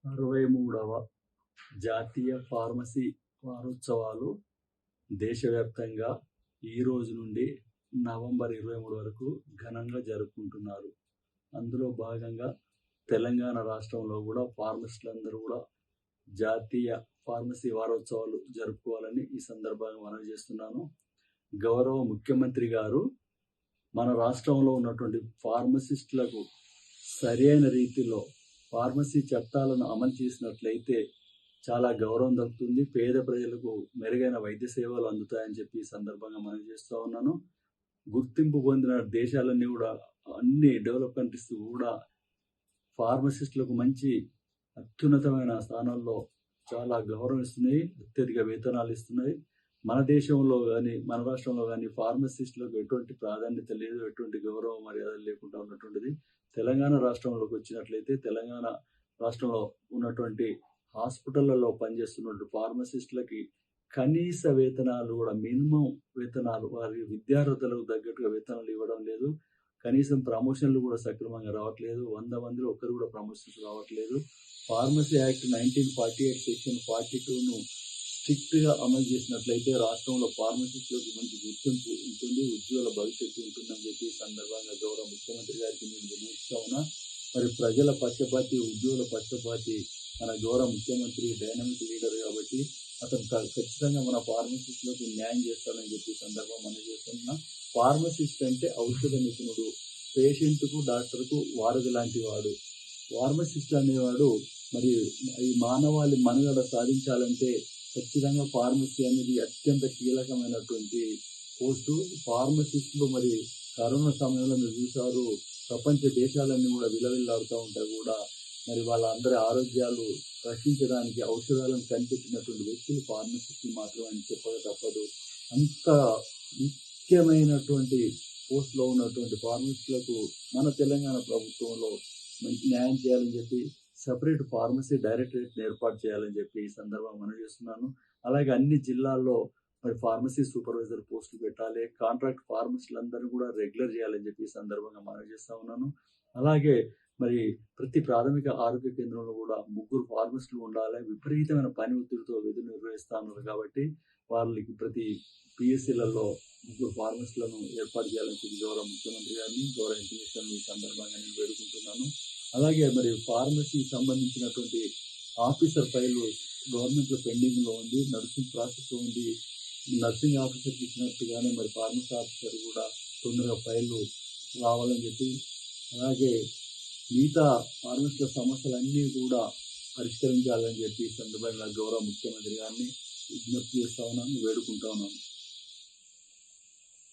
63వ జాతీయ ఫార్మసీ వారోత్సవాలు దేశవ్యాప్తంగా ఈ రోజు నుండి నవంబర్ 23 వరకు ఘనంగా జరుపుకుంటున్నారు. అందులో భాగంగా తెలంగాణ రాష్ట్రంలో కూడా ఫార్మసిస్టులందరూ కూడా జాతీయ ఫార్మసీ వారోత్సవాలు జరుపుకోవాలని ఈ సందర్భంగా మనవి చేస్తున్నాను. గౌరవ ముఖ్యమంత్రి గారు మన రాష్ట్రంలో ఉన్నటువంటి ఫార్మసిస్టులకు సరైన రీతిలో ఫార్మసీ చట్టాలను అమలు చేసినట్లయితే చాలా గౌరవం దక్కుతుంది. పేద ప్రజలకు మెరుగైన వైద్య సేవలు అందుతాయని చెప్పి ఈ సందర్భంగా మనం చేస్తూ ఉన్నాను. గుర్తింపు పొందిన దేశాలన్నీ కూడా, అన్ని డెవలప్ కంట్రీస్ కూడా ఫార్మసిస్టులకు మంచి అత్యున్నతమైన స్థానాల్లో చాలా గౌరవం ఇస్తున్నాయి, అత్యధిక వేతనాలు ఇస్తున్నాయి. మన దేశంలో కానీ మన రాష్ట్రంలో కానీ ఫార్మసిస్టులకు ఎటువంటి ప్రాధాన్యత లేదు, ఎటువంటి గౌరవ మర్యాదలు లేకుండా ఉన్నటువంటిది. తెలంగాణ రాష్ట్రంలోకి వచ్చినట్లయితే తెలంగాణ రాష్ట్రంలో ఉన్నటువంటి హాస్పిటళ్లలో పనిచేస్తున్నటువంటి ఫార్మసిస్టులకి కనీస వేతనాలు కూడా, మినిమం వేతనాలు, వారి విద్యార్హతలకు తగ్గట్టుగా వేతనాలు ఇవ్వడం లేదు. కనీసం ప్రమోషన్లు కూడా సక్రమంగా రావట్లేదు. 100 మందిలో ఒక్కరు కూడా ప్రమోషన్స్ రావట్లేదు. ఫార్మసీ యాక్ట్ 1948 సెక్షన్ 42ను స్ట్రిక్ట్గా అమలు చేసినట్లయితే రాష్ట్రంలో ఫార్మసిస్టులకు మంచి గుర్తింపు ఉంటుంది, ఉద్యోగుల భవిష్యత్తు ఉంటుందని చెప్పి సందర్భంగా గౌరవ ముఖ్యమంత్రి గారికి నేను వినియోగిస్తా ఉన్నా. మరి ప్రజల పక్షపాతి, ఉద్యోగుల పక్షపాతి మన గౌరవ ముఖ్యమంత్రి డైనమిక్ లీడర్ కాబట్టి అతను ఖచ్చితంగా మన ఫార్మసిస్టులకు న్యాయం చేస్తాడని చెప్పి సందర్భం మనం చేస్తున్నా. ఫార్మసిస్ట్ అంటే ఔషధ నిపుణుడు, పేషెంట్కు డాక్టర్కు వారధి లాంటి వాడు. ఫార్మసిస్ట్ అనేవాడు మరి ఈ మానవాళి మనుగడ సాధించాలంటే ఖచ్చితంగా ఫార్మసీ అనేది అత్యంత కీలకమైనటువంటి పోస్టు. ఫార్మసిస్టులు మరి కరోనా సమయంలో మీరు చూసారు, ప్రపంచ దేశాలన్నీ కూడా విలవిల్లాడుతూ ఉంటాయి కూడా మరి వాళ్ళందరి ఆరోగ్యాలు రక్షించడానికి ఔషధాలను కనిపెట్టినటువంటి వ్యక్తులు ఫార్మసిస్టులు మాత్రమే చెప్పక తప్పదు. అంత ముఖ్యమైనటువంటి పోస్టులో ఉన్నటువంటి ఫార్మసిస్టులకు మన తెలంగాణ ప్రభుత్వంలో మంచి న్యాయం చేయాలని చెప్పి సపరేట్ ఫార్మసీ డైరెక్టరేట్ని ఏర్పాటు చేయాలని చెప్పి ఈ సందర్భంగా మనం చేస్తున్నాను. అలాగే అన్ని జిల్లాల్లో మరి ఫార్మసీ సూపర్వైజర్ పోస్టులు పెట్టాలి, కాంట్రాక్ట్ ఫార్మసీలందరినీ కూడా రెగ్యులర్ చేయాలని చెప్పి ఈ సందర్భంగా మనం చేస్తూ ఉన్నాను. అలాగే మరి ప్రతి ప్రాథమిక ఆరోగ్య కేంద్రంలో కూడా 3 ఫార్మసిస్టులు ఉండాలి. విపరీతమైన పని ఒత్తిడితో విధులు నిర్వహిస్తూ ఉన్నారు కాబట్టి వాళ్ళకి ప్రతి పిఎస్సీలలో 3 ఫార్మసిస్టులను ఏర్పాటు చేయాలని చెప్పి గౌరవ ముఖ్యమంత్రి గారిని, గౌరవ ఇంటిమేషన్ ఈ సందర్భంగా నేను వేడుకుంటున్నాను. అలాగే మరి ఫార్మసీ సంబంధించినటువంటి ఆఫీసర్ ఫైలు గవర్నమెంట్లో పెండింగ్లో ఉంది, నర్సింగ్ ప్రాసెస్ ఉంది. నర్సింగ్ ఆఫీసర్కి ఇచ్చినట్టుగానే మరి ఫార్మసీ ఆఫీసర్ కూడా తొందరగా ఫైళ్ళు రావాలని చెప్పి, అలాగే మిగతా ఫార్మసీల సమస్యలన్నీ కూడా పరిష్కరించాలని చెప్పి ఈ సందర్భంగా గౌరవ ముఖ్యమంత్రి గారిని విజ్ఞప్తి చేస్తా ఉన్నాను, వేడుకుంటా ఉన్నాను.